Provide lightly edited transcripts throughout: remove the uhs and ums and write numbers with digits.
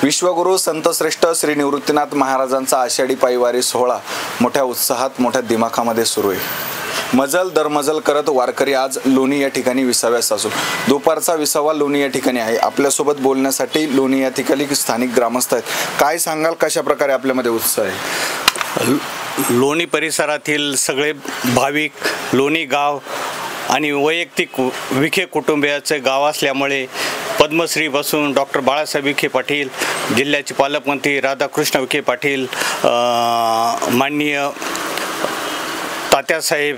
विश्वगुरु संतश्रेष्ठ श्री निवृत्तीनाथ महाराजांचा आषाढी पायवारी सोहळा मोठ्या उत्साहात मोठ्या दिमाखामध्ये सुरू आहे। मजल दरमजल करत वारकरी आज लोणी या ठिकाणी विसाव्यास असून दुपारचा विसावा लोणी या ठिकाणी आहे। आपल्यासोबत बोलण्यासाठी लोणी या ठिकाणी स्थानिक ग्रामस्थ आहेत। काय सांगाल, कशा प्रकारे आपल्यामध्ये उत्साह आहे? लोणी परिसरातील सगळे भाविक लोणी गाव आणि वैयक्तिक विखे कुटुंबियाचे गाव असल्यामुळे पद्मश्रीपासून डॉक्टर बाळासाहेब विखे पाटील, जिल्ह्याचे पालकमंत्री राधाकृष्ण विखे पाटील, माननीय तात्यासाहेब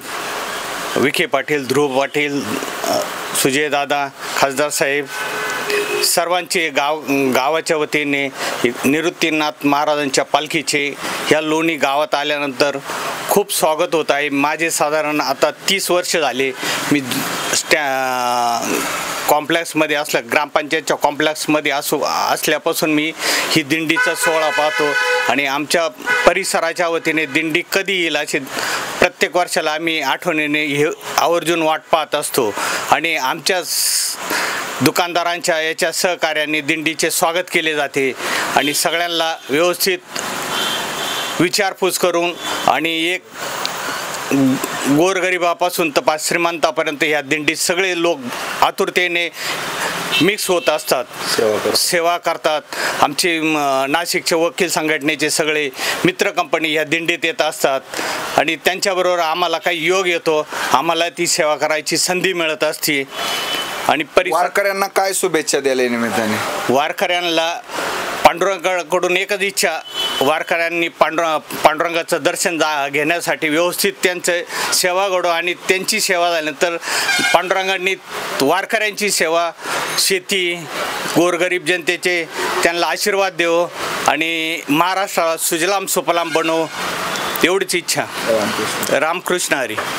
विखे पाटील, ध्रुव पाटील, सुजयदादा, खासदार साहेब सर्वांचे गावाच्या वतीने निवृत्तीनाथ महाराजांच्या पालखीचे ह्या लोणी गावात आल्यानंतर खूप स्वागत होत आहे। माझे साधारण आता 30 वर्ष झाले मी कॉम्प्लेक्समध्ये ग्रामपंचायतच्या कॉम्प्लेक्समध्ये असल्यापासून मी ही दिंडीचा सोहळा पाहतो आणि आमच्या परिसराच्या वतीने दिंडी कधी येईल अशी प्रत्येक वर्षाला आम्ही आठवणीने हे आवर्जून वाट पाहत असतो आणि आमच्या दुकानदारांच्या याच्या सहकार्याने दिंडीचे स्वागत केले जाते आणि सगळ्यांना व्यवस्थित विचारपूस करून आणि एक गोरगरिबापासून तर श्रीमंतापर्यंत ह्या दिंडीत सगळे लोक आतुरतेने मिक्स होत असतात, सेवा करतात। आमचे नाशिकचे वकील संघटनेचे सगळे मित्र कंपनी ह्या दिंडीत येत असतात आणि त्यांच्याबरोबर आम्हाला काही योग येतो, आम्हाला ती सेवा करायची संधी मिळत असते। आणि वारकऱ्यांना काय शुभेच्छा द्यायला निमित्ताने? वारकऱ्यांना पांडुरंगाकडून एकच इच्छा, वारकऱ्यांनी पांडुरंगाचं दर्शन घेण्यासाठी व्यवस्थित त्यांचं सेवा घडो आणि त्यांची सेवा झाल्यानंतर पांडुरंगांनी वारकऱ्यांची सेवा, शेती, गोरगरीब जनतेचे त्यांना आशीर्वाद देव आणि महाराष्ट्राला सुजलाम सुफलाम बनव, एवढीच इच्छा। रामकृष्ण हरी।